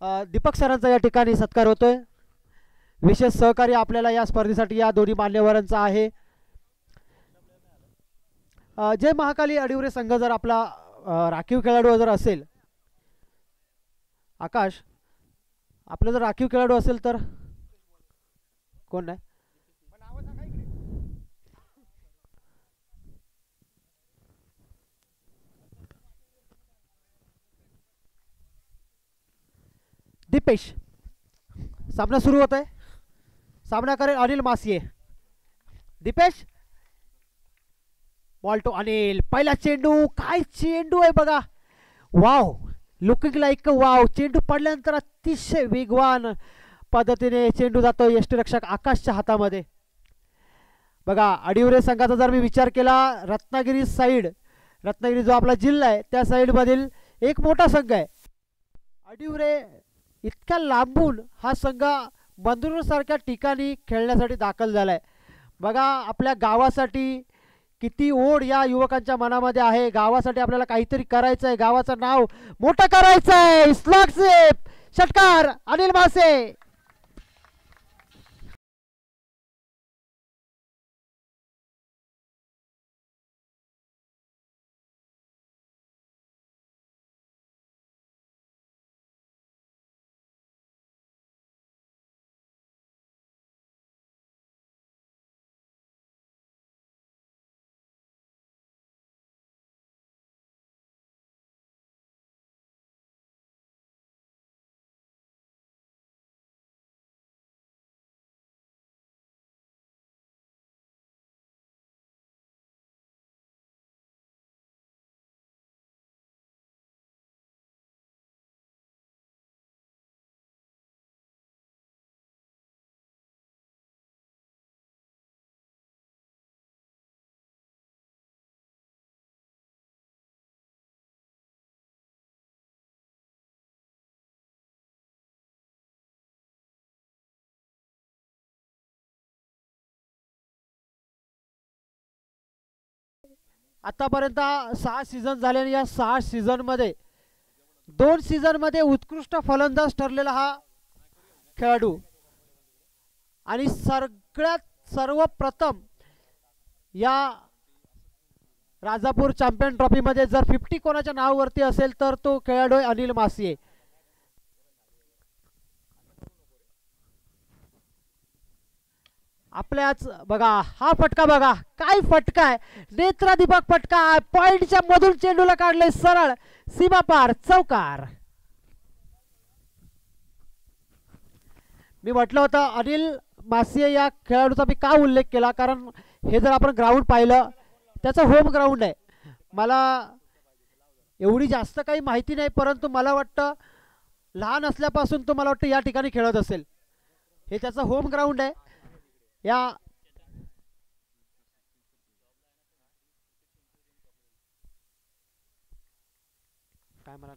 दीपक सरांचा या ठिकाणी सत्कार होतोय. विशेष सहकार्य आपल्याला या स्पर्धेसाठी या दोन्ही मान्यवरांचा आहे. जय महाकाली अडिवरे संघ जर आपला राखीव खेळाडू जर असेल, आकाश आपलं जर राखीव खेळाडू असेल तर कोण नाही. दीपेश, सामना सुरू होत आहे. सामना करेल अनिल मासिये. Deepesh, ball to Anil. पहिला चेंडू, काय चेंडू आहे बघा. Wow, looking like wow. चेंडू पडल्यानंतर अतिशय वेगवान पद्धतीने चेंडू जातो यष्टीरक्षक आकाशच्या हातामध्ये. बघा, अडिवरे संघाचा जर मी विचार केला, रत्नागिरी साईड, रत्नागिरी जो आपला जिल्हा आहे त्या साईडमधील एक मोठा संघ आहे. अडिवरे इतक्या लांबून हा संघ बंदूर सारख्या ठिकाणी खेळण्यासाठी दाखल झालाय. बघा, आपल्या गावासाठी किती ओढ या युवकांच्या मनामध्ये आहे. गावासाठी आपल्याला काहीतरी करायचं आहे, गावाचं नाव मोठं करायचं आहे. स्लॉग सेप, षटकार अनिल मासे. आतापर्यंत 6 सीझन झाले आणि या 6 सीझनमध्ये 2 सीझनमध्ये उत्कृष्ट फलंदाज ठरलेला हा खेळाडू. आणि सगळ्यात सर्वप्रथम या राजापूर चॅम्पियन ट्रॉफीमध्ये जर 50 कोणाच्या नावावरती असेल तर तो खेळाडू आहे अनिल मासिये. आपल्याच बघा, हा फटका बघा, काय फटका आहे. नेत्रादीपक फटका. पॉइंटच्या मधून चेंडूला काढले सरळ सीमा पार, चौकार. मी म्हटलं होतं अनिल मासिये या खेळाडूचा मी का उल्लेख केला, कारण हे जर आपण ग्राउंड पाहिलं त्याचं होम ग्राउंड आहे. मला एवढी जास्त काही माहिती नाही, परंतु मला वाटतं लहान असल्यापासून तो मला वाटतं या ठिकाणी खेळत असेल. हे त्याचं होम ग्राउंड आहे. या काय मला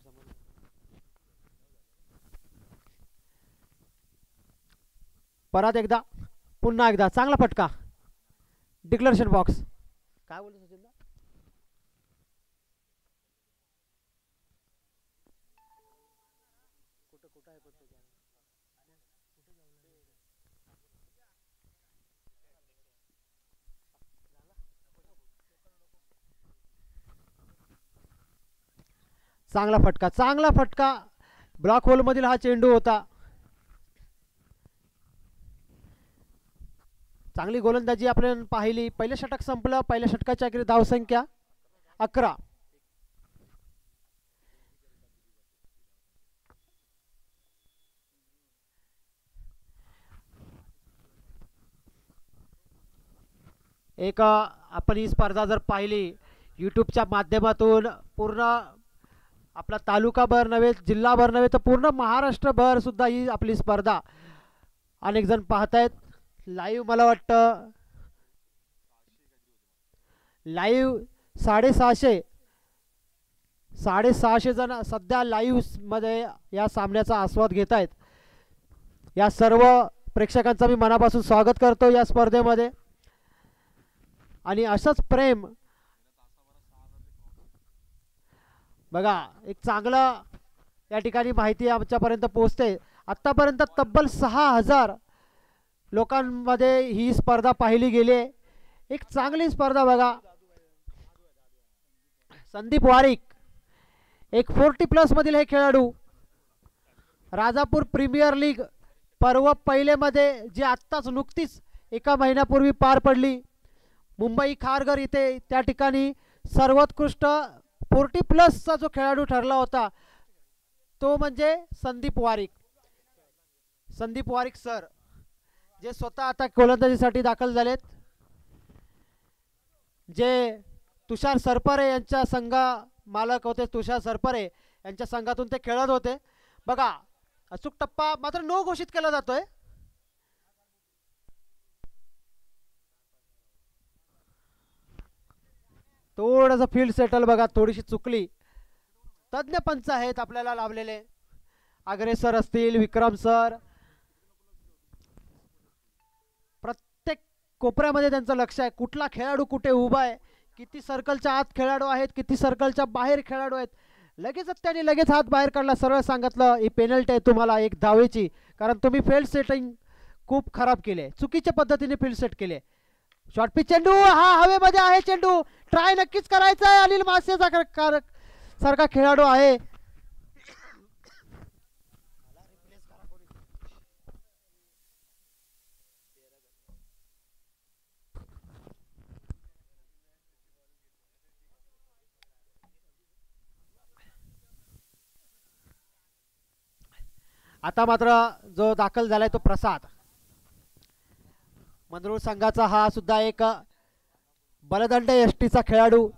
परत एकदा, पुन्हा एकदा चांगला फटका. Declaration box. काय बोलतो सचिन? चांगला फटका, चांगला फटका. ब्लॉक होल मधील हा चेंडू होता. चांगली गोलंदाजी आपण पाहिली. पहिलं षटक संपलं. पहिल्या षटकाची आखरी धावसंख्या 11. एक आपण ही स्पर्धा जर पाहिली यूट्यूबच्या माध्यमातून, पूर्ण आपला तालुकाभर नव्हे, जिल्हाभर नव्हे, तर पूर्ण महाराष्ट्रभर सुद्धा ही आपली स्पर्धा अनेक जण पाहतायत लाईव्ह. मला वाटतं लाईव्ह 650 जण सध्या लाईव्ह मध्ये या सामन्याचा आस्वाद घेत आहेत. या सर्व प्रेक्षकांचं मी मनापासून स्वागत करतो या स्पर्धेमध्ये. आणि असंच प्रेम बघा, एक चांगला या ठिकाणी माहिती आमच्यापर्यंत पोहोचते. आत्तापर्यंत तब्बल 6000 लोकांमध्ये ही स्पर्धा पाहिली गेली आहे. एक चांगली स्पर्धा बघा. संदीप वारिक एक 40+ मधील हे खेळाडू. राजापूर प्रीमियर लीग पर्व पहिलेमध्ये जी आत्ताच नुकतीच एका महिन्यापूर्वी पार पडली मुंबई खारघर इथे, त्या ठिकाणी सर्वोत्कृष्ट 40+ जो खेळाडू ठरला होता तो म्हणजे संदीप वारिक. संदीप वारिक सर जे स्वतः आता गोलंदाजीसाठी दाखल झालेत, जे तुषार सरपरे यांच्या संघा मालक होते. तुषार सरपरे यांच्या संघातून ते खेळत होते. बघा अचूक टप्पा मात्र नो घोषित केला जातोय. थोडंसं फील्ड सेटल बघा थोडीशी चुकली. तज्ञ पंच आहेत आपल्याला लाभलेले, आगरे सर असतील, विक्रम सर. प्रत्येक कोपऱ्यामध्ये त्यांचं लक्ष आहे. कुठला खेळाडू कुठे उभा आहे, किती सर्कलच्या आत खेळाडू आहेत, किती सर्कलच्या बाहेर खेळाडू आहेत. लगेचच त्यांनी लगेच हात बाहेर काढला, सरळ सांगितलं ही पेनल्टी आहे तुम्हाला 1 धावेची, कारण तुम्ही फील्ड सेटिंग खूप खराब केले, चुकीच्या पद्धतीने फील्ड सेट केले. शॉर्ट पिच चेंडू, हा हवेमध्ये आहे चेंडू, ट्राय नक्कीच करायचा आहे. अनिल मासे सारखा खेळाडू आहे. आता मात्र जो दाखल झालाय तो प्रसाद मंदरुळ संघाचा, हा सुद्धा एक बलदंड यष्टीचा खेळाडू,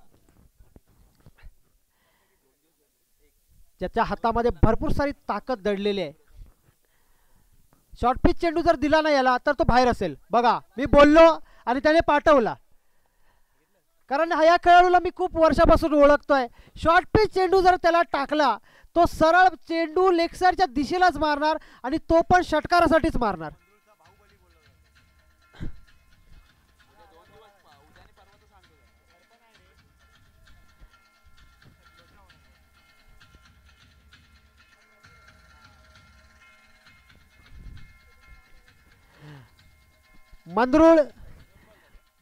ज्याच्या हातामध्ये भरपूर सारी ताकद दडलेली आहे. शॉर्ट पिच चेंडू जर दिला नाही याला तर तो बाहेर असेल. बघा मी बोललो आणि त्याने पाठवला, कारण ह्या खेळाडूला मी खूप वर्षापासून ओळखतोय. शॉर्ट पिच चेंडू जर त्याला टाकला तो सरळ चेंडू लेग साइडच्या दिशेलाच मारणार आणि तो पण षटकारासाठीच मारणार.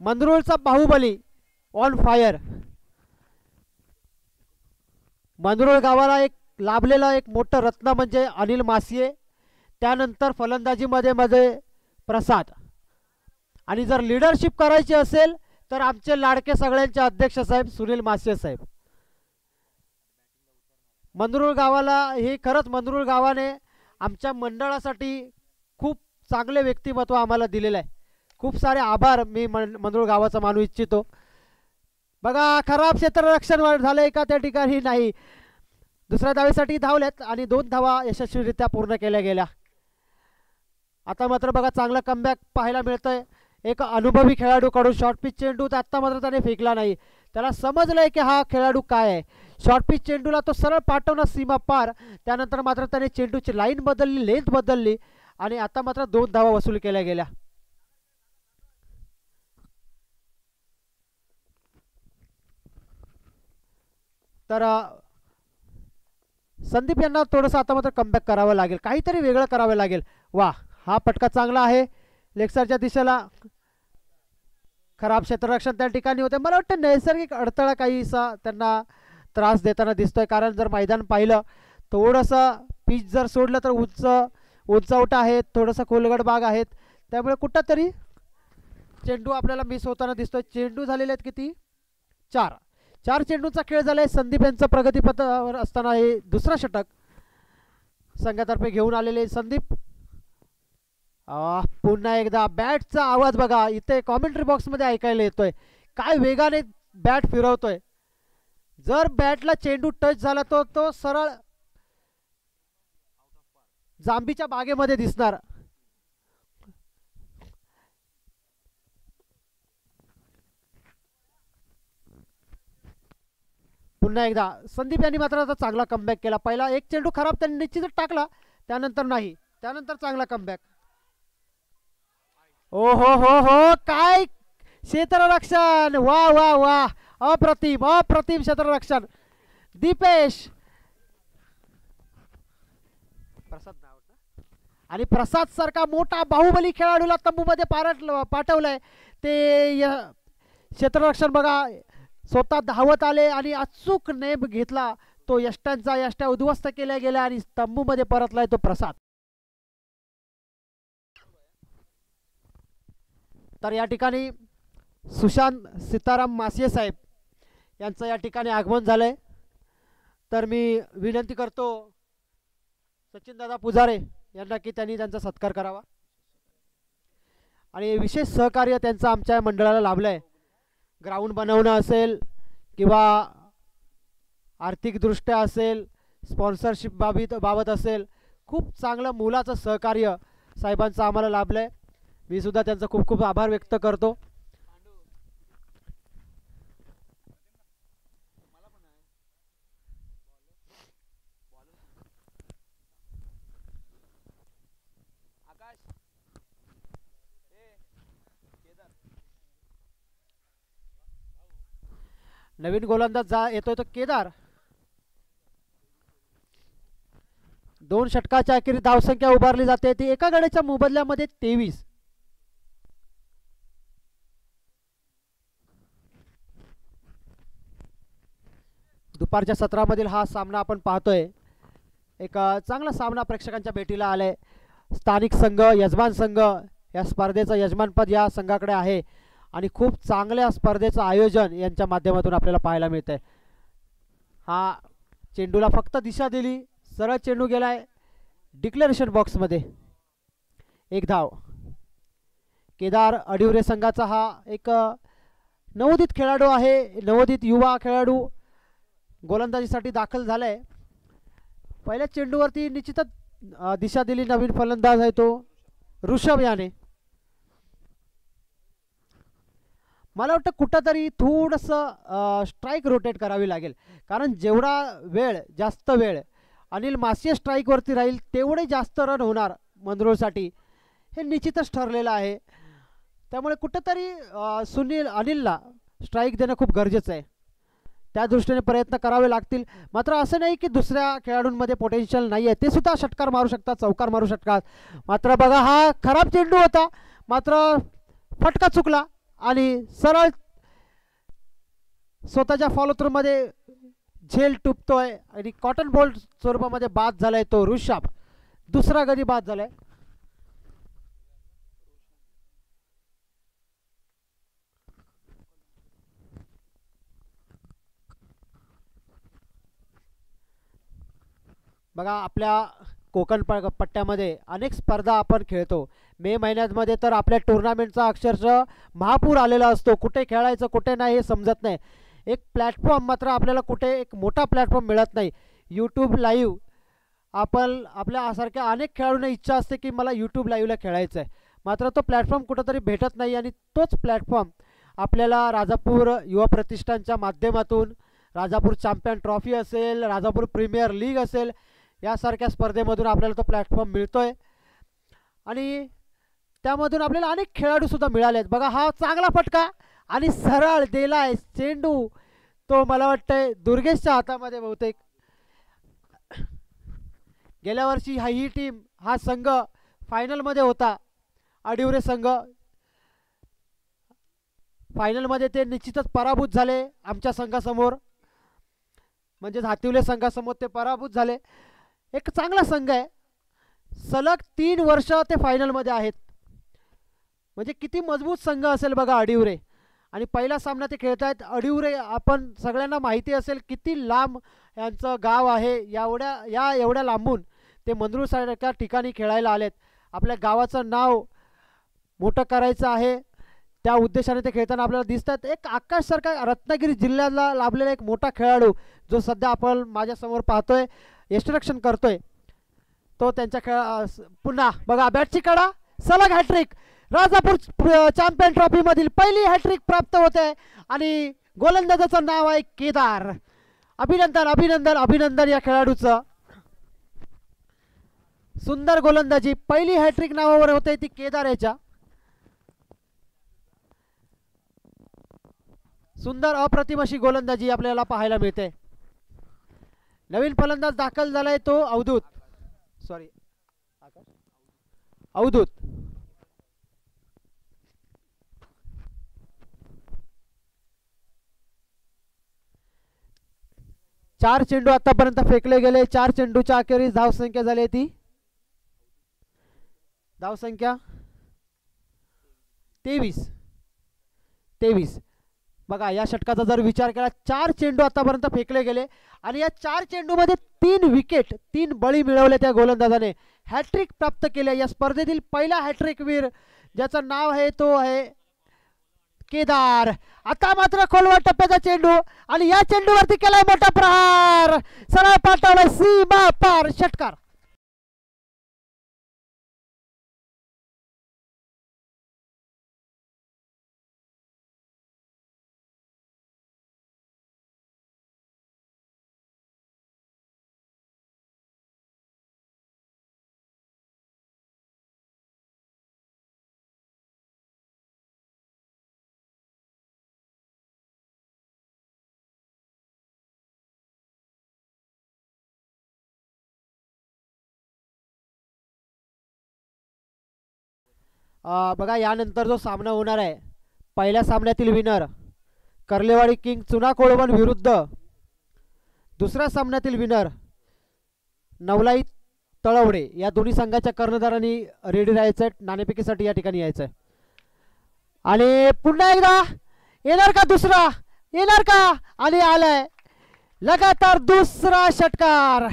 मंदरुळचा बाहुबली ऑन फायर. मंदरुळ गावाला एक लाभलेला एक मोठं रत्न म्हणजे अनिल मासिये, त्यानंतर फलंदाजीमध्ये प्रसाद, आणि जर लीडरशिप करायची असेल तर आमचे लाडके सगळ्यांचे अध्यक्ष साहेब सुनील मासिये साहेब. मंदरुळ गावाला हे खरंच मंदरुळ गावाने आमच्या मंडळासाठी खूप चांगले व्यक्तिमत्व आम्हाला दिलेलं आहे. खूप सारे आभार मी मंदरुळ गावाचा मानू इच्छितो. बघा खराब क्षेत्ररक्षण झालंय का त्या ठिकाणी, नाही. दुसऱ्या धावेसाठी धावल्यात आणि 2 धावा यशस्वीरित्या पूर्ण केल्या गेल्या. आता मात्र बघा चांगला कमबॅक पाहायला मिळतंय एक अनुभवी खेळाडूकडून. शॉर्ट पिच चेंडू तर आत्ता मात्र त्याने फेकला नाही, त्याला समजलंय की हा खेळाडू काय आहे. शॉर्ट पिच चेंडूला तो सरळ पाठवणार सीमा पार, त्यानंतर मात्र त्याने चेंडूची लाईन बदलली, लेंथ बदलली आणि आता मात्र 2 धावा वसूल केल्या गेल्या. तर संदीप यांना थोडंसं आता मात्र कमबॅक करावं लागेल, काहीतरी वेगळं करावं लागेल. वा हा पटका चांगला आहे लेगसरच्या दिशेला. खराब क्षेत्ररक्षण त्या ठिकाणी होते. मला वाटतं नैसर्गिक अडथळा काहीसा त्यांना त्रास देताना दिसतोय, कारण जर मैदान पाहिलं थोडंसं पिच जर सोडलं तर उंचवटा आहेत, थोडंसं खोलगड भाग आहेत, त्यामुळे कुठंतरी चेंडू आपल्याला मिस होताना दिसतोय. चेंडू झालेले आहेत किती, 4 चेंडूचा खेळ झालाय. संदीप यांचं प्रगतीपथावर असताना हे दुसरा षटक संघातर्फे घेऊन आलेले संदीप. पुन्हा एकदा बॅटचा आवाज बघा इथे कॉमेंट्री बॉक्समध्ये ऐकायला येतोय, काय वेगाने बॅट फिरवतोय. जर बॅटला चेंडू टच झाला तो तो सरळ जांबीच्या बागेमध्ये दिसणार. पुन्हा एकदा संदीप यांनी मात्र आता चांगला कमबॅक केला. पहिला एक चेंडू खराब त्यांनी निश्चितच टाकला, त्यानंतर नाही, त्यानंतर चांगला कमबॅक. ओ हो हो हो काय क्षेत्ररक्षण, वा वा वा, अप्रतिम अप्रतिम क्षेत्ररक्षण. दीपेश आणि प्रसाद सारखा मोठा बाहुबली खेळाडूला तंबूमध्ये पाठवलंय ते क्षेत्ररक्षण बघा स्वतः धावत आले आणि अचूक नेम घेतला तो यष्ट्यांचा यष्ट्या उद्ध्वस्त केल्या गेल्या आणि तंबूमध्ये परतलाय तो प्रसाद. तर या ठिकाणी सुशांत सीताराम मासिये साहेब यांचं या ठिकाणी आगमन झालंय. तर मी विनंती करतो सचिनदादा पुजारे यांना की त्यांनी त्यांचा सत्कार करावा आणि विशेष सहकार्य त्यांचं आमच्या मंडळाला लाभलंय. ग्राउंड बनवणं असेल किंवा आर्थिकदृष्ट्या असेल स्पॉन्सरशिप बाबत असेल खूप चांगलं मोलाचं सहकार्य साहेबांचं आम्हाला लाभलंय. मी सुद्धा त्यांचा खूप खूप आभार व्यक्त करतो. नवीन गोलंदाज येतोय तो केदार. 2 षटकाच्या अखेरीस धावसंख्या उभारली जाते ती एका गड्याच्या मोबदल्यामध्ये 23. दुपारच्या सत्रामधील हा सामना आपण पाहतोय. एक चांगला सामना प्रेक्षकांच्या भेटीला आलाय. स्थानिक संघ यजमान संघ या स्पर्धेचं यजमानपद या संघाकडे आहे आणि खूप चांगल्या स्पर्धेचं आयोजन यांच्या माध्यमातून आपल्याला पाहायला मिळतंय. हा चेंडूला फक्त दिशा दिली सरळ चेंडू गेलाय डिक्लेरेशन बॉक्समध्ये. 1 धाव. केदार अडिवरे संघाचा हा एक नवोदित खेळाडू आहे. नवोदित युवा खेळाडू गोलंदाजीसाठी दाखल झालाय. पहिल्या चेंडूवरती निश्चितच दिशा दिली नवीन फलंदाज आहे तो ऋषभ याने. मला वाटतं कुठंतरी थोडंसं स्ट्राईक रोटेट करावी लागेल कारण जेवढा जास्त वेळ अनिल मासिये स्ट्राईकवरती राहील तेवढे जास्त रन होणार मंदरूळसाठी हे निश्चितच ठरलेलं आहे. त्यामुळे कुठंतरी अनिलला स्ट्राईक देणं खूप गरजेचं आहे. त्या दृष्टीने प्रयत्न करावे लागतील. मात्र असं नाही की दुसऱ्या खेळाडूंमध्ये पोटेन्शियल नाही आहे ते सुद्धा षटकार मारू शकतात चौकार मारू शकतात. मात्र बघा हा खराब चेंडू होता मात्र फटका चुकला आणि सरळ स्वतःच्या फॉलो थ्रूमध्ये झेल टुपतोय आणि कॉटन बॉल स्वरूपामध्ये बाद झालाय तो ऋषभ. दुसरा गडी बाद झालाय. बघा आपल्या कोकण पट्ट्यामध्ये अनेक स्पर्धा आपण खेळतो. मे महिन्यामध्ये तर आपल्या टुर्नामेंटचा अक्षरशः महापूर आलेला असतो. कुठे खेळायचं कुठे नाही हे समजत नाही. एक प्लॅटफॉर्म मात्र आपल्याला कुठे एक मोठा प्लॅटफॉर्म मिळत नाही. यूट्यूब लाईव्ह आपण आपल्यासारख्या अनेक खेळाडूंना इच्छा असते की मला यूट्यूब लाईव्हला खेळायचं आहे मात्र तो प्लॅटफॉर्म कुठंतरी भेटत नाही आणि तोच प्लॅटफॉर्म आपल्याला राजापूर युवा प्रतिष्ठानच्या माध्यमातून राजापूर चॅम्पियन ट्रॉफी असेल राजापूर प्रीमियर लीग असेल यासारख्या स्पर्धेमधून आपल्याला तो प्लॅटफॉर्म मिळतोय आणि त्यामधून आपल्याला अनेक खेळाडूसुद्धा मिळाले आहेत. बघा हा चांगला फटका आणि सरळ दिलाय चेंडू तो मला वाटतंय दुर्गेशच्या हातामध्ये. बहुतेक गेल्या वर्षी ही टीम हा संघ फायनलमध्ये होता. अडिवरे संघ फायनलमध्ये ते निश्चितच पराभूत झाले आमच्या संघासमोर म्हणजेच हातिवले संघासमोर ते पराभूत झाले. एक चांगला संघ आहे. सलग 3 वर्ष ते फायनलमध्ये आहेत म्हणजे किती मजबूत संघ असेल बघा अडिवरे. आणि पहिला सामना ते खेळत आहेत अडिवरे. आपण सगळ्यांना माहिती असेल किती लांब यांचं गाव आहे. एवढ्या लांबून ते मंदरूळसारख्या ठिकाणी खेळायला आलेत. आपल्या गावाचं नाव मोठं करायचं आहे त्या उद्देशाने ते खेळताना आपल्याला दिसतात. एक आकाशसारखा रत्नागिरी जिल्ह्याला लाभलेला एक मोठा खेळाडू जो सध्या आपण माझ्यासमोर पाहतोय यष्टिरक्षण करतोय तो त्यांच्या पुन्हा बघा बॅटची कडा सलग हॅट्रिक. राजापूर चॅम्पियन ट्रॉफी मधील पहिली हॅट्रिक प्राप्त होते आणि गोलंदाजाचं नाव आहे केदार. अभिनंदन अभिनंदन अभिनंदन या खेळाडूचं. सुंदर गोलंदाजी पहिली हॅट्रिक नावावर होते ती केदार याच्या. सुंदर अप्रतिम अशी गोलंदाजी आपल्याला पाहायला मिळते. नवीन फलंदाज दाखल झालाय तो अवधूत अवधूत. चार चेंडू आतापर्यंत फेकले गेले. 4 चेंडूच्या अखेरीस धावसंख्या झाली ती धावसंख्या 23. बघा या षटकाचा जर विचार केला 4 चेंडू आतापर्यंत फेकले गेले आणि या 4 चेंडूमध्ये 3 विकेट 3 बळी मिळवले त्या गोलंदाजाने. हॅट्रिक प्राप्त केले. या स्पर्धेतील पहिला हॅट्रिक वीर ज्याचं नाव आहे तो आहे केदार. आता मात्र खोलवर टप्प्याचा चेंडू आणि या चेंडूवरती केलाय मोठा प्रहार. सरळ पाठवलाय सीमा पार षटकार. बघा यानंतर जो सामना होणार आहे पहिल्या सामन्यातील विनर कर्लेवाडी किंग चुना कोळवण विरुद्ध दुसऱ्या सामन्यातील विनर नवलाई तळवडे या दोन्ही संघाच्या कर्णधारांनी रेडी राहायचं आहे. नाणेफेकीसाठी या ठिकाणी यायचं आहे. आणि पुन्हा एकदा येणार का दुसरा येणार का आणि आलाय लगातार दुसरा षटकार.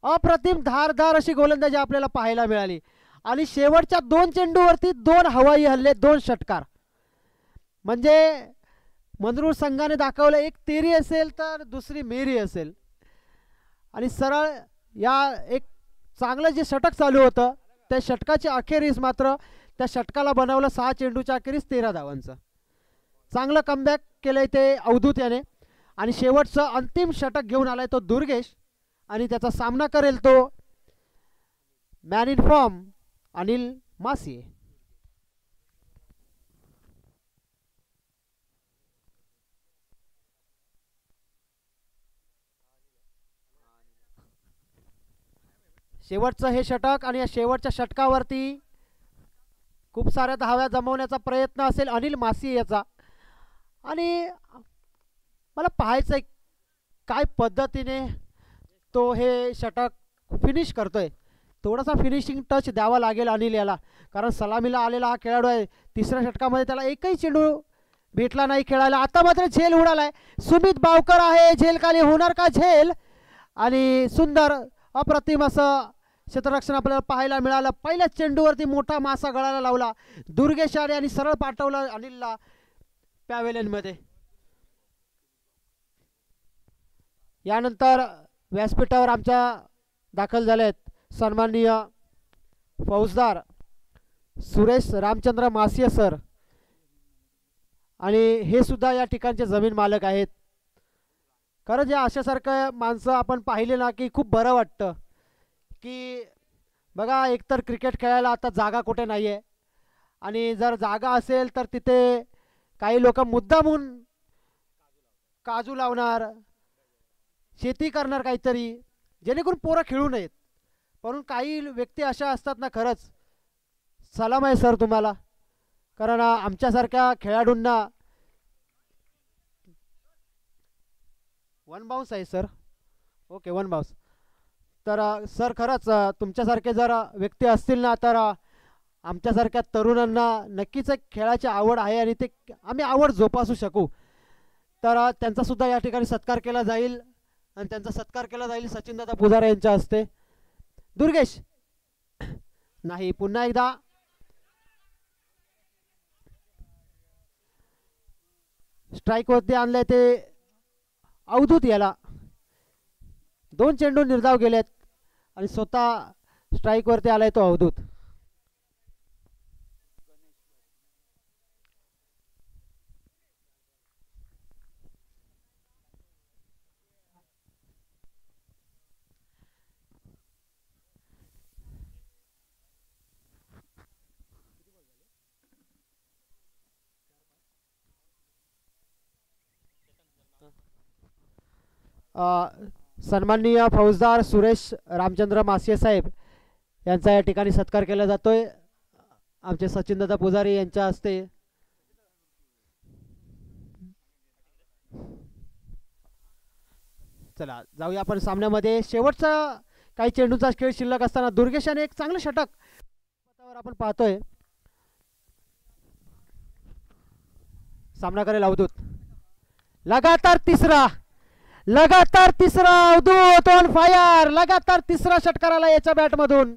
अप्रतिम धारदार अशी गोलंदाजी आपल्याला पाहायला मिळाली आणि शेवटच्या 2 चेंडूवरती 2 हवाई हल्ले 2 षटकार. म्हणजे मंगरुळ संघाने दाखवलं एक तेरी असेल तर दुसरी मेरी असेल आणि सरळ या एक चांगलं जे षटक चालू होतं त्या षटकाच्या अखेरीस मात्र त्या षटकाला बनवलं 6 चेंडूच्या अखेरीस 13 धावांचं. चांगलं कमबॅक केलंय ते अवधूत याने आणि शेवटचं अंतिम षटक घेऊन आलाय तो दुर्गेश आणि त्याचा सामना करेल तो मॅन इन फॉर्म अनिल मासिये. शेवटचं हे षटक आणि या शेवटच्या षटकावरती खूप साऱ्या धाव्या जमवण्याचा प्रयत्न असेल अनिल मासिये याचा आणि मला पाहायचं आहे काय पद्धतीने तो हे षटक फिनिश करतोय. थोडासा फिनिशिंग टच द्यावा लागेल अनिल याला कारण सलामीला आलेला हा खेळाडू आहे. तिसऱ्या षटकामध्ये त्याला एकही चेंडू भेटला नाही खेळायला. आता मात्र झेल उडालाय. सुमित बावकर आहे झेल खाली होणार का झेल आणि सुंदर अप्रतिम असं क्षेत्ररक्षण आपल्याला पाहायला मिळालं. पहिल्या चेंडूवरती मोठा मासा गळाला लावला दुर्गेशाने आणि सरळ पाठवलं अनिलला पॅव्हेलियनमध्ये. यानंतर व्यासपीठावर आमच्या दाखल झालेत सन्माननीय फौजदार सुरेश रामचंद्र मासिये सर आणि हे सुद्धा या ठिकाणचे जमीन मालक आहेत. खरंच या अशासारखं माणसं आपण पाहिले ना की खूप बरं वाटतं की बघा एकतर क्रिकेट खेळायला आता जागा कुठे नाही आहे आणि जर जागा असेल तर तिथे काही लोक मुद्दामून काजू लावणार शेती करणार काहीतरी जेणेकरून पोरं खेळू नयेत. पण काही व्यक्ती अशा असतात ना खरंच सलाम आहे सर तुम्हाला कारण आमच्यासारख्या खेळाडूंना 1 बाउन्स आहे सर. Okay 1 bounce. तर सर खरंच तुमच्यासारखे जर व्यक्ती असतील ना तर आमच्यासारख्या तरुणांना नक्कीच एक खेळाची आवड आहे आणि ते आम्ही आवड जोपासू शकू. तर त्यांचासुद्धा या ठिकाणी सत्कार केला जाईल आणि त्यांचा सत्कार केला जाईल सचिनदादा पुजारे यांच्या हस्ते. दुर्गेश नाही पुन्हा एकदा स्ट्राईक वरती आणलंय ते अवधूत याला 2 चेंडू निर्धाव गेलेत आणि स्वतः स्ट्राईकवरती आलाय तो अवधूत. सन्माननीय फौजदार सुरेश रामचंद्र मासिये साहेब यांचा या ठिकाणी सत्कार केला जातोय आमचे सचिनदादा पुजारी यांच्या हस्ते. चला जाऊया आपण सामन्यामध्ये. शेवटचा काही चेंडूचा खेळ शिल्लक असताना दुर्गेश याने एक चांगलं षटक आपण पाहतोय. सामना करेल अवधूत. लगातार तिसरा अवधूत ऑन फायर. लगातार तिसरा षटकार आला याच्या बॅटमधून.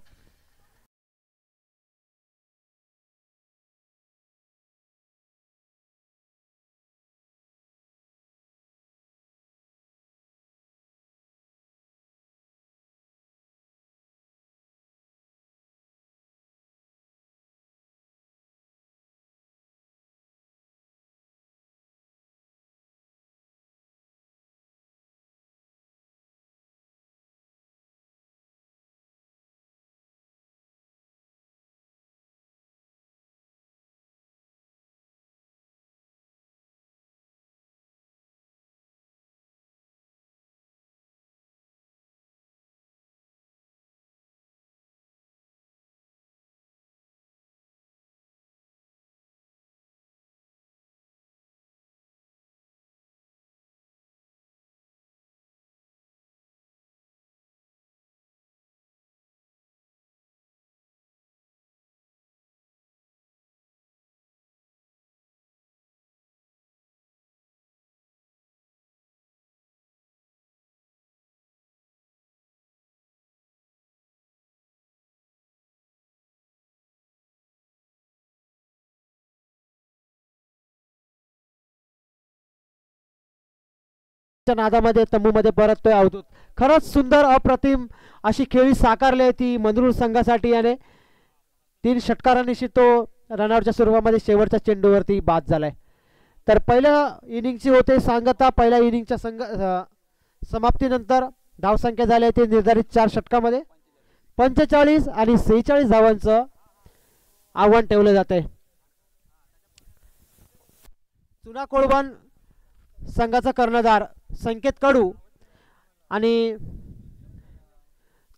नादामध्ये तंबूमध्ये परततोय अवधूत. खरंच सुंदर अप्रतिम अशी खेळी साकारली ती मंगरुळ संघासाठी याने. 3 षटकारांनिशी तो रनआउटच्या स्वरूपामध्ये शेवटच्या चेंडूवरती बाद झालाय. तर पहिल्या इनिंगची होते सांगता. पहिल्या इनिंगच्या समाप्तीनंतर धावसंख्या झाली ते निर्धारित 4 षटकामध्ये 45 आणि 46 धावांचं आव्हान ठेवलं जात आहे. चुना कोळवण संघाचा कर्णधार संकेत कडू आणि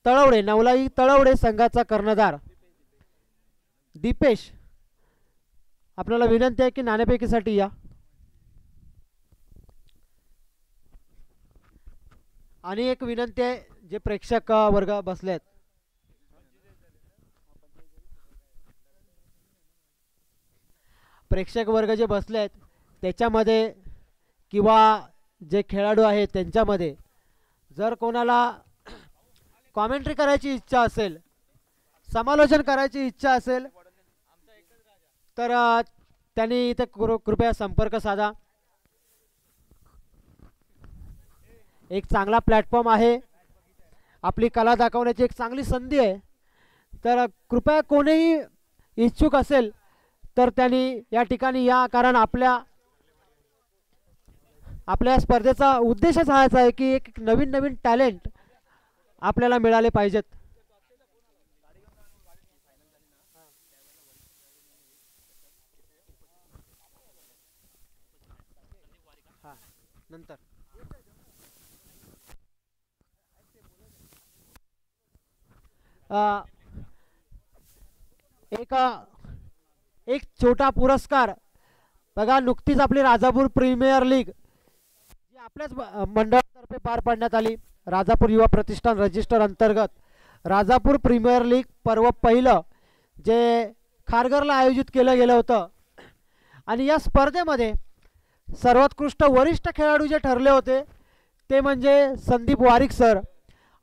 तळवडे नवलाई तळवडे संघाचा कर्णधार दीपेश. आपल्याला विनंती आहे की नाणेफेकीसाठी या. आणि एक विनंती आहे जे प्रेक्षक वर्ग बसलेत प्रेक्षक वर्ग जे बसलेत त्याच्यामध्ये किंवा जे खेळाडू आहेत त्यांच्यामध्ये जर कोणाला कॉमेंट्री करायची इच्छा असेल समालोचन करायची इच्छा असेल तर त्यांनी इथे कृपया संपर्क साधा. एक चांगला प्लॅटफॉर्म आहे. आपली कला दाखवण्याची एक चांगली संधी आहे. तर कृपया कोणीही इच्छुक असेल तर त्यांनी या ठिकाणी या. कारण आपल्या स्पर्धेचा उद्देशच हाच आहे की एक नवीन टॅलेंट आपल्याला मिळाले पाहिजेत. नंतर एक छोटा पुरस्कार बघा. नुकतीच आपली राजापूर प्रीमियर लीग जी आपल्याच मंडळातर्फे पार पाडण्यात आली. राजापूर युवा प्रतिष्ठान रजिस्टर अंतर्गत राजापूर प्रीमियर लीग पर्व पहिलं जे खारघरला आयोजित केलं गेलं होतं. आणि या स्पर्धेमध्ये सर्वोत्कृष्ट वरिष्ठ खेळाडू जे ठरले होते ते म्हणजे संदीप वारिक सर.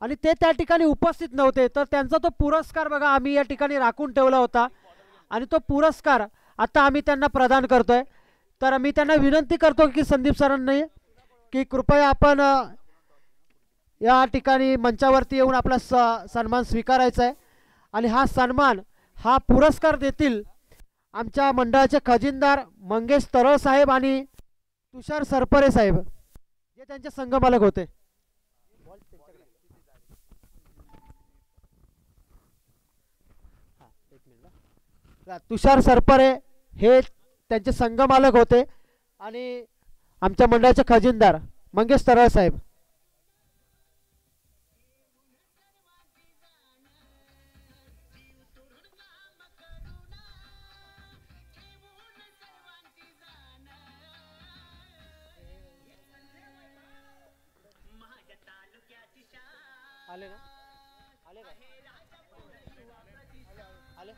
आणि ते त्या ठिकाणी उपस्थित नव्हते तर त्यांचा तो पुरस्कार बघा आम्ही या ठिकाणी राखून ठेवला होता. आणि तो पुरस्कार आता आम्ही त्यांना प्रदान करतोय. तर मी त्यांना विनंती करतो की संदीप सरांनी की कृपया आपण या ठिकाणी मंचावरती येऊन आपला सन्मान स्वीकारायचा आहे आणि हा सन्मान हा पुरस्कार देतील आमच्या मंडळाचे खजिनदार मंगेश तरळ साहेब आणि तुषार सरपरे साहेब जे त्यांचे संघमालक होते. तुषार सरपरे हे त्यांचे संघमालक होते आणि आमच्या मंडळाचे खजिनदार मंगेश तरळ साहेब. आले ना आले का आले.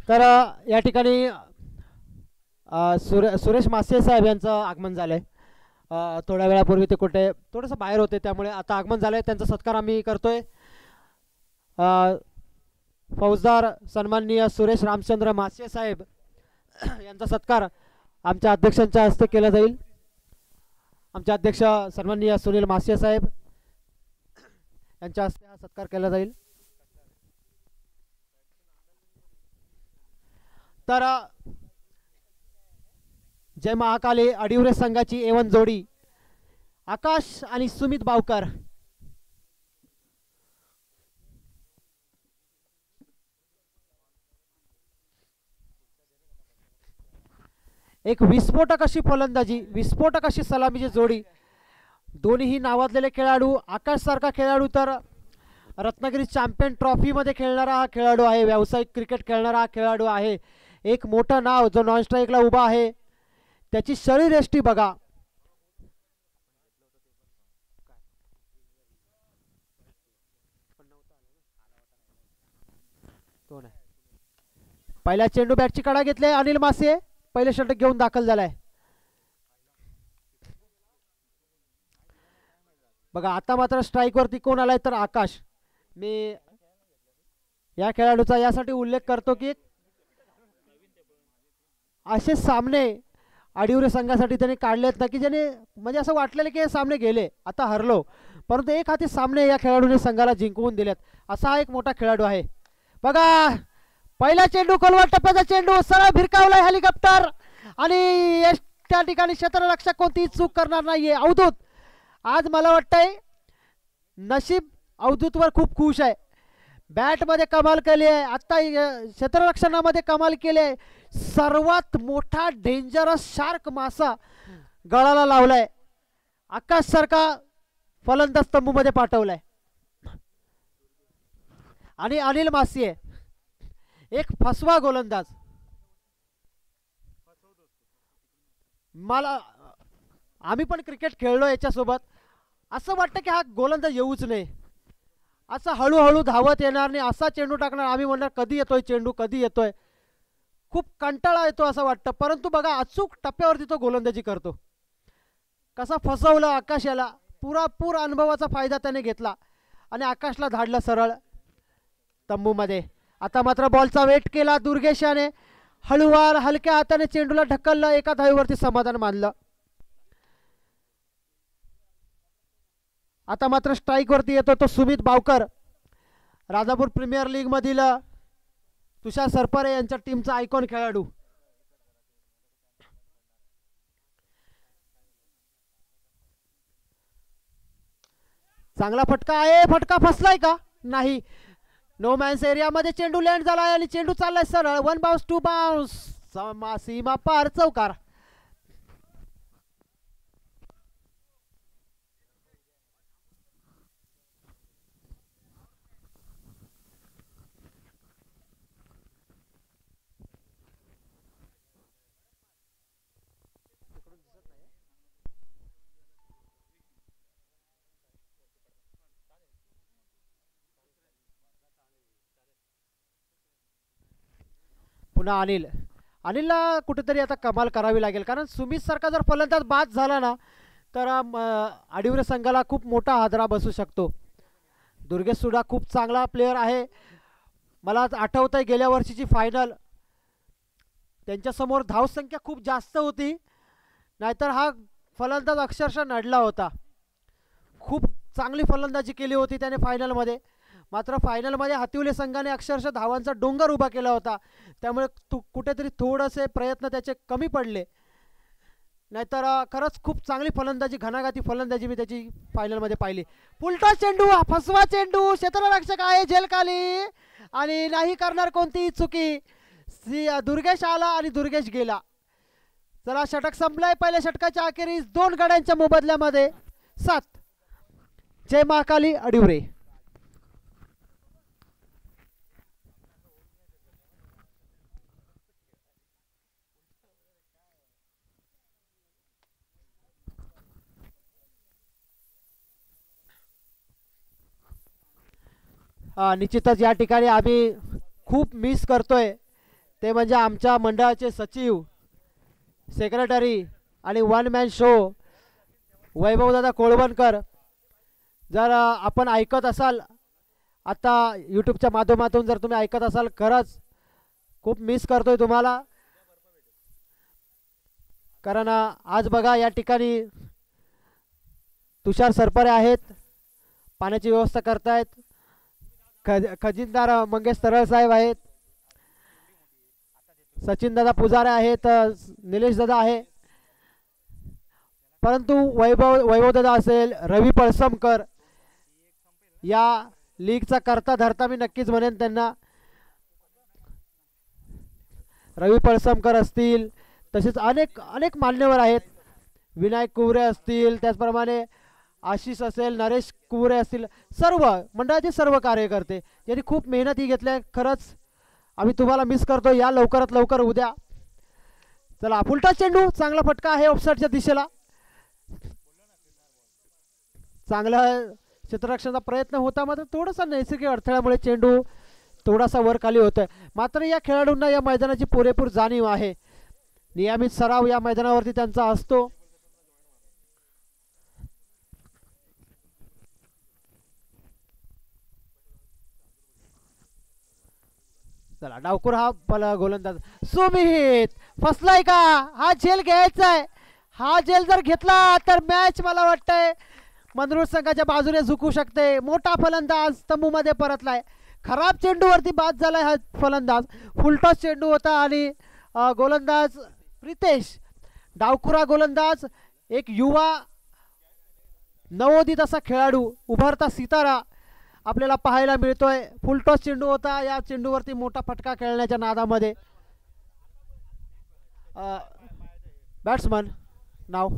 तर या ठिकाणी सुरेश मासे साहेब यांचं आगमन झालंय. थोड्या वेळापूर्वी ते कुठे थोडंसं बाहेर होते त्यामुळे आता आगमन झालंय. त्यांचा सत्कार आम्ही करतोय. फौजदार सन्माननीय सुरेश रामचंद्र मासे साहेब यांचा सत्कार आमच्या अध्यक्षांच्या हस्ते केला जाईल. आमचे अध्यक्ष सन्माननीय सुनील मासे साहेब यांच्या हस्ते हा सत्कार केला जाईल. तर जय महाकाली अडिवरे संघाची एवन जोडी आकाश आणि सुमित बावकर. एक विस्फोटक अशी फलंदाजी, विस्फोटक अशी सलामीची जोडी. दोन्हीही नावाजलेले खेळाडू. आकाश सारखा खेळाडू तर रत्नागिरी चॅम्पियन ट्रॉफीमध्ये खेळणारा हा खेळाडू आहे. व्यावसायिक क्रिकेट खेळणारा हा खेळाडू आहे. एक मोठं नाव जो नॉन स्ट्राईकला उभा आहे. त्याची शरीरयष्टी बघा. पहिल्या चेंडू बॅटची कडा घेतले अनिल मासे. पहिले षटक घेऊन दाखल झालाय. बघा आता मात्र स्ट्राईक वरती कोण आलाय तर आकाश. मी या खेळाडूचा यासाठी उल्लेख करतो की असे सामने अडिवरे संघासाठी त्यांनी काढलेत ना की ज्याने म्हणजे असं वाटलेलं की हे सामने गेले आता हरलो, परंतु एक हाती सामने या खेळाडूने संघाला जिंकवून दिलेत. असा हा एक मोठा खेळाडू आहे. बघा पहिला चेंडू खोलवर टप्प्याचा चेंडू सरळ भिरकावलाय हेलिकॉप्टर आणि त्या ठिकाणी क्षेत्ररक्षक कोणतीही चूक करणार नाहीये. अवधूत आज मला वाटतंय नशीब अवधूतवर खूप खुश आहे. बॅटमध्ये कमाल केली आहे. आत्ता क्षेत्ररक्षणामध्ये कमाल केली आहे. सर्वात मोठा डेंजरस शार्क मासा गळाला लावलाय. आकाश सारखा फलंदाज तंबूमध्ये पाठवलाय. आणि अनिल मासिये एक फसवा गोलंदाज. मला आम्ही पण क्रिकेट खेळलो याच्यासोबत. असं वाटतं की हा गोलंदाज येऊच नाही. असं हळूहळू धावत येणार नाही. असा चेंडू टाकणार. आम्ही म्हणणार कधी येतोय चेंडू कधी येतोय. खूप कंटाळा येतो असं वाटतं. परंतु बघा अचूक टप्प्यावरती तो गोलंदाजी करतो. कसा फसवलं आकाश याला. पुरापूर अनुभवाचा फायदा त्याने घेतला आणि आकाशला धाडलं सरळ तंबूमध्ये. आता मात्र बॉलचा वेट केला दुर्गेश याने. हळूवार हलक्या हाताने चेंडूला ढकललं. एका धावेवरती समाधान मानलं. आता मात्र स्ट्राईक वरती येतो तो सुमित बावकर. राजापूर प्रीमियर लीग मधील तुषार सरपरे यांच्या टीमचा आयकॉन खेळाडू. चांगला फटका आहे. फटका फसलाय का नाही. नो मॅन्स एरियामध्ये चेंडू लँड झालाय आणि चेंडू चाललाय सरळ. 1 बाउन्स 2 बाउन्स सीमा पार चौकार. पुन्हा अनिलला कुठेतरी आता कमाल करावी लागेल. कारण सुमित सारखा जर फलंदाज बाद झाला ना तर अडिवरे संघाला खूप मोठा हादरा बसू शकतो. दुर्गेश सुद्धा खूप चांगला प्लेयर आहे. मला आठवतंय गेल्या वर्षीची फायनल त्यांच्यासमोर धावसंख्या खूप जास्त होती, नाहीतर हा फलंदाज अक्षरशः नडला होता. खूप चांगली फलंदाजी केली होती त्याने फायनलमध्ये. मात्र फायनलमध्ये हातिवले संघाने अक्षरशः धावांचा डोंगर उभा केला होता, त्यामुळे कुठेतरी थोडेसे प्रयत्न त्याचे कमी पडले. नाहीतर खरंच खूप चांगली फलंदाजी, घणाघाती फलंदाजी मी त्याची फायनलमध्ये पाहिली. पुलटा चेंडू, फसवा चेंडू, क्षेत्ररक्षक आहे झेलखाली आणि नाही करणार कोणतीही चुकी. दुर्गेश आला आणि दुर्गेश गेला. चला षटक संपलाय. पहिल्या षटकाच्या अखेरीस 2 गड्यांच्या मोबदल्यामध्ये 7. जय महाकाली अडिवरे. निश्चितच या ठिकाणी आम्ही खूप मिस करतोय, ते म्हणजे आमच्या मंडळाचे सचिव, सेक्रेटरी आणि वन मॅन शो वैभवदादा कोळवणकर. जर आपण ऐकत असाल आता यूट्यूबच्या माध्यमातून, जर तुम्ही ऐकत असाल, खरंच खूप मिस करतोय तुम्हाला. कारण आज बघा या ठिकाणी तुषार सरपरे आहेत, पाण्याची व्यवस्था करतायत. खजिनदार मंगेश तरळ साहेब आहेत, सचिन दादा पुजारे आहेत, निलेश दादा आहे. परंतु वैभव दादा असेल, रवी पळसमकर, या लीगचा करता धरता मी नक्कीच म्हणेन त्यांना. रवी पळसमकर असतील, तसेच अनेक अनेक मान्यवर आहेत. विनायक कुवरे असतील, त्याचप्रमाणे आशिष असेल, नरेश कुवरे असतील, सर्व मंडळाचे सर्व कार्यकर्ते यांनी खूप मेहनती घेतल्या. खरंच आम्ही तुम्हाला मिस करतो. या लवकरात लवकर उद्या. चला फुलटा चेंडू, चांगला फटका आहे ऑफसाईडच्या दिशेला. चांगला क्षेत्ररक्षणाचा प्रयत्न होता, मात्र थोडासा नैसर्गिक अडथळ्यामुळे चेंडू थोडासा वर खाली होतोय. मात्र या खेळाडूंना या मैदानाची पुरेपूर जाणीव आहे. नियमित सराव या मैदानावरती त्यांचा असतो. चला डावखुर हा गोलंदाज सुमित फसलाय का? हा झेल घ्यायचा आहे. हा झेल जर घेतला तर मॅच मला वाटतंय मंदरुळ संघाच्या बाजूने झुकू शकते. मोठा फलंदाज तंबूमध्ये परतलाय. खराब चेंडूवरती बाद झालाय हा फलंदाज. फुलटॉस चेंडू होता आणि गोलंदाज प्रितेश, डावखुरा गोलंदाज, एक युवा नवोदित असा खेळाडू, उभारता सितारा आपल्याला पाहायला मिळतोय. फुलटॉस चेंडू होता. या चेंडूवरती मोठा फटका खेळण्याच्या नादामध्ये बॅट्समन नाव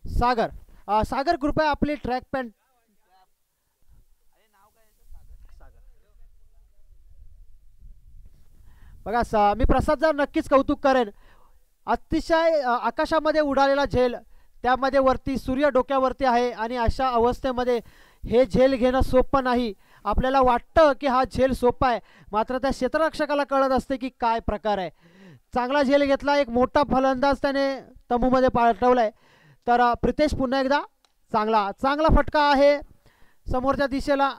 सागर. सागर कृपया आपली ट्रॅक पॅन्ट. बघा मी प्रसादचं नक्कीच कौतुक करेन. अतिशय आकाशामध्ये उडालेला झेल, त्यामध्ये वरती सूर्य डोक्यावरती आहे आणि अशा अवस्थेमध्ये हे झेल घेणं सोपं नाही. आपल्याला वाटतं की हा झेल सोपा आहे, मात्र त्या क्षेत्ररक्षकाला कळत असते की काय प्रकार आहे. चांगला झेल घेतला. एक मोठा फलंदाज त्याने तंबूमध्ये पाठवलाय. तर प्रितेश पुन्हा एकदा चांगला फटका आहे समोरच्या दिशेला.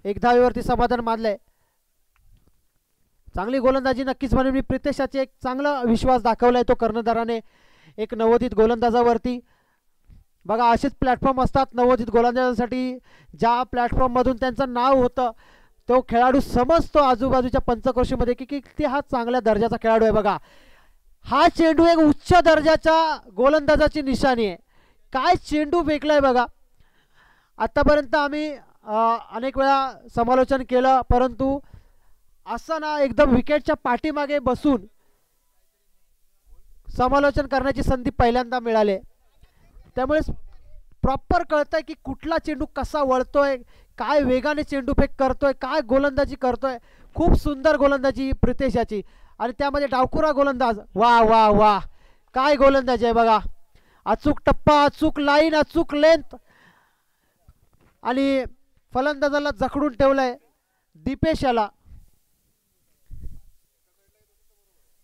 एक धावेवरती समाधान मानलंय. चांगली गोलंदाजी नक्कीच म्हणून मी प्रितेशाचे एक चांगला विश्वास दाखवलाय तो कर्णधाराने एक नवोदित गोलंदाजावरती. बघा असेच प्लॅटफॉर्म असतात नवोदित गोलंदाजांसाठी, ज्या प्लॅटफॉर्ममधून त्यांचं नाव होतं. तो खेळाडू समजतो आजूबाजूच्या पंचक्रोशीमध्ये की किती हा चांगल्या दर्जाचा खेळाडू आहे. बघा हा चेंडू एक उच्च दर्जाच्या गोलंदाजाची निशाणी आहे. काय चेंडू फेकलाय बघा. आतापर्यंत आम्ही अनेक वेळा समालोचन केलं, परंतु असं ना एकदम विकेटच्या पाठीमागे बसून समालोचन करण्याची संधी पहिल्यांदा मिळाली. त्यामुळे प्रॉपर कळतंय की कुठला चेंडू कसा वळतोय, काय वेगाने चेंडू फेक करतोय, काय गोलंदाजी करतोय. खूप सुंदर गोलंदाजी प्रितेशाची आणि त्यामध्ये डावखुरा गोलंदाज. वा वा वा काय गोलंदाजी आहे बघा. अचूक टप्पा, अचूक लाईन, अचूक लेंथ आणि फलंदाजाला जखडून ठेवलंय दीपेशाला.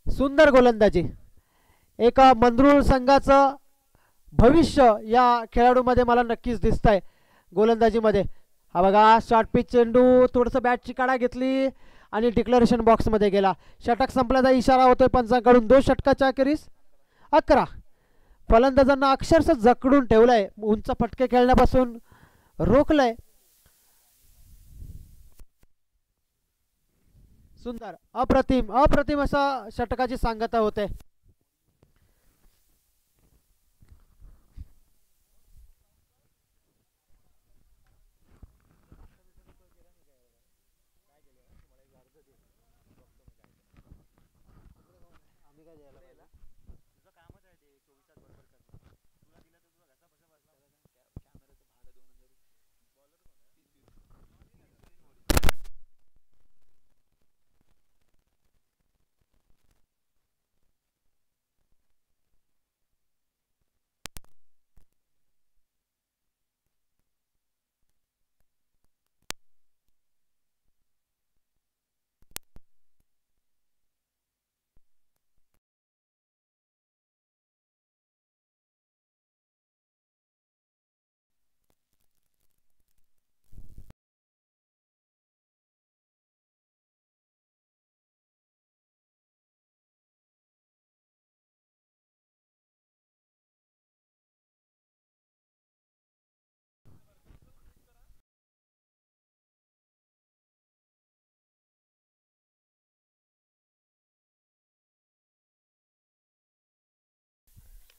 सुंदर गोलंदाजी. एक मंदरुळ संघाचं भविष्य या खेळाडूमध्ये मला नक्कीच दिसतंय गोलंदाजीमध्ये. हा बघा शॉर्ट पिच चेंडू, थोडंसं बॅटची काढा घेतली आणि डिक्लेरेशन बॉक्समध्ये गेला. षटक संपल्याचा इशारा होतोय पंचांकडून. 2 षटकाच्या अखेरीस 11. फलंदाजांना अक्षरशः जकडून ठेवलंय, उंच फटके खेळण्यापासून रोखलंय. सुंदर, अप्रतिम अप्रतिम असा षटकाची सांगता होते.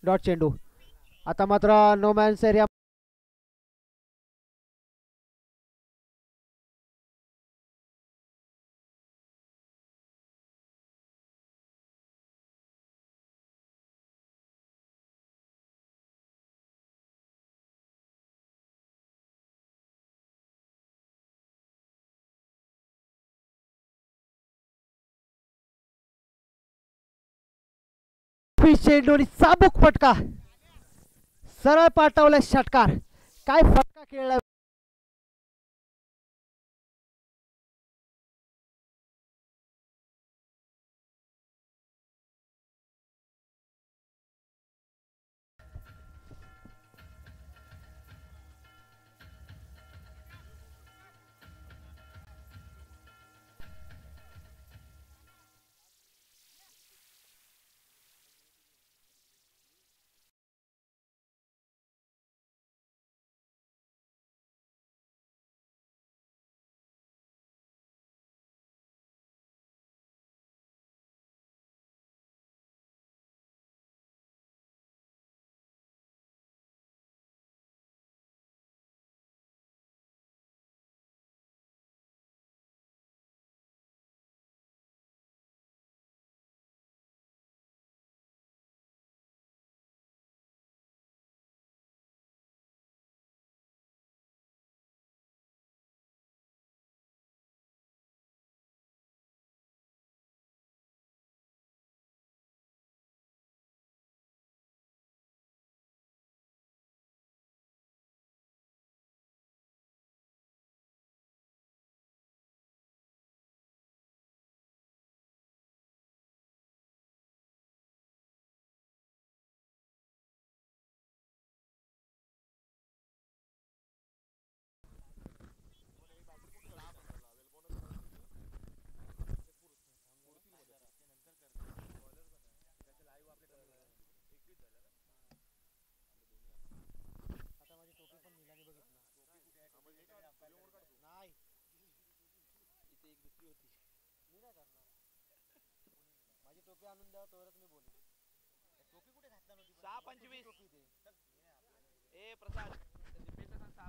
डॉट चेंडू. आता मात्र नो मॅन्स एरिया. चेंडू आणि चाबूक फटका, सरळ पाठवलाय षटकार. काय फटका खेळलाय.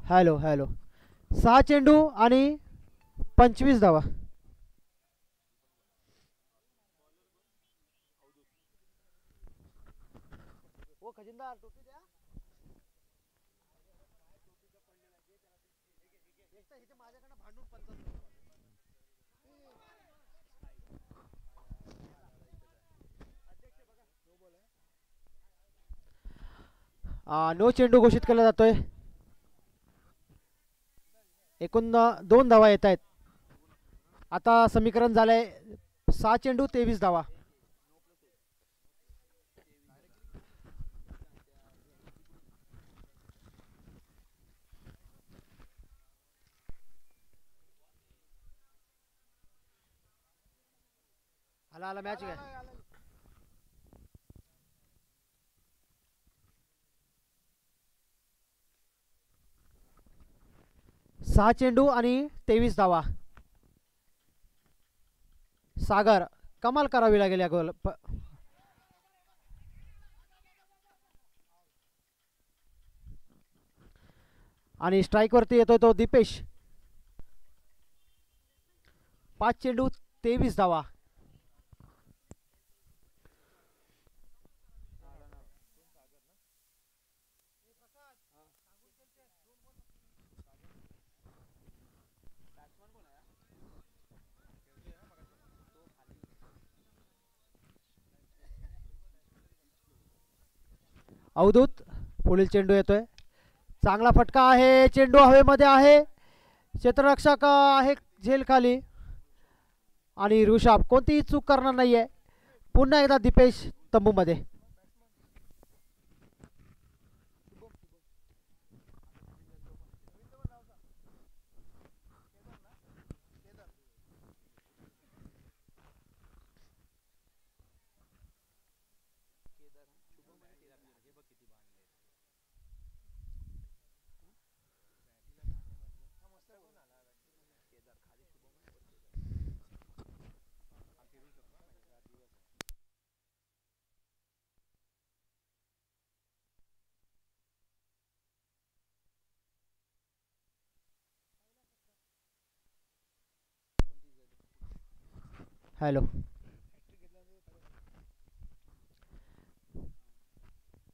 Hello hello. 6 चेंडू आणि 25 धावा. ओ खजिनदार टोपी द्या. माझ्याकडे भांडून 50. नो चेंडू घोषित केला जातोय. एकूण 2 धावा येत आहेत. आता समीकरण झालंय 6 चेंडू 23 धावा. आला आला मॅच घ्या. 6 चेंडू आणि 23 धावा. सागर कमाल करावी लागेल या गोल आणि स्ट्राईक वरती येतोय तो दीपेश. 5 चेंडू 23 धावा. अवधूत पुढील चेंडू येतोय. चांगला फटका आहे. चेंडू हवेमध्ये आहे. क्षेत्ररक्षक आहे झेल खाली आणि ऋषभ कोणतीही चूक करणार नाहीये. पुन्हा एकदा दीपेश तंबूमध्ये. हॅलो.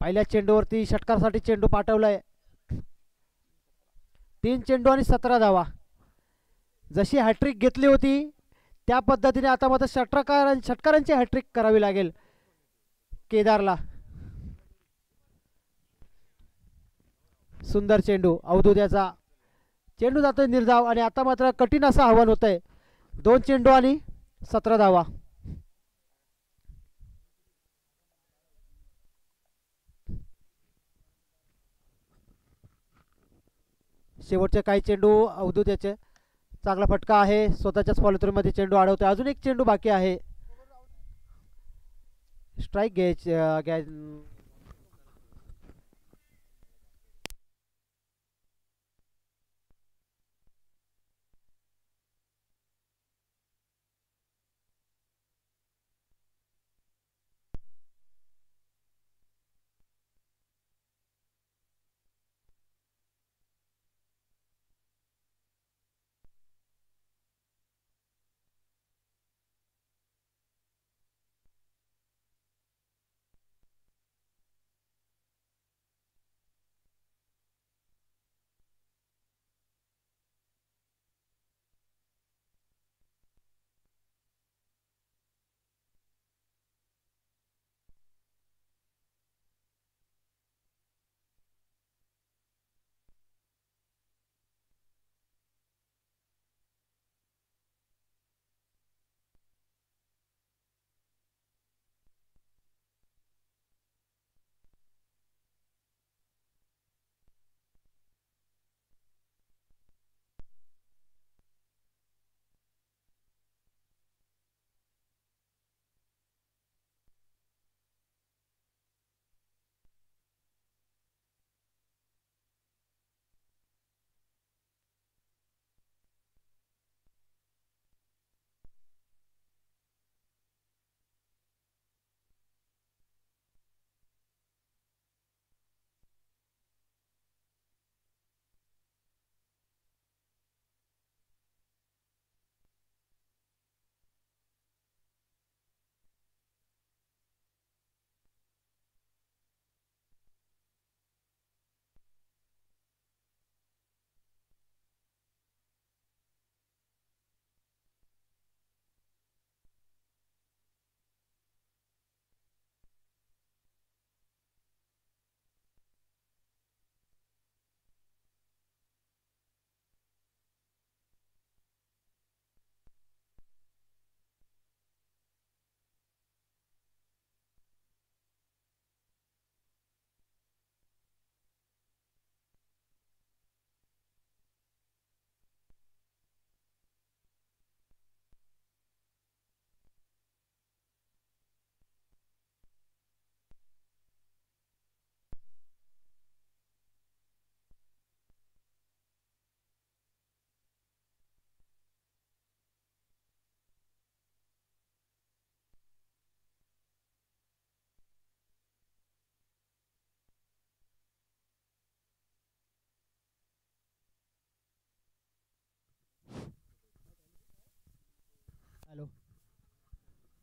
पहिल्या चेंडूवरती षटकारासाठी चेंडू पाठवलाय. 3 चेंडू आणि 17 धावा. जशी हॅट्रिक घेतली होती त्या पद्धतीने आता मात्र षटकारांची हॅट्रिक करावी लागेल केदारला. सुंदर चेंडू अवधूत्याचा. चेंडू जातोय निर्धाव आणि आता मात्र कठीण असं आव्हान होत आहे. 2 चेंडू आणि 17 धावा. शेवटचे काही चेंडू अवधूत्याचे. चांगला फटका आहे. स्वतःच्याच फॉलोथ्रूमध्ये चेंडू अडवतोय. अजून एक चेंडू बाकी आहे. स्ट्राईक घ्यायची.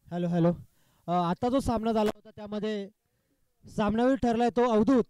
Hello hello. आता जो सामना झाला होता त्यामध्ये सामनावीर ठरलाय तो अवधूत.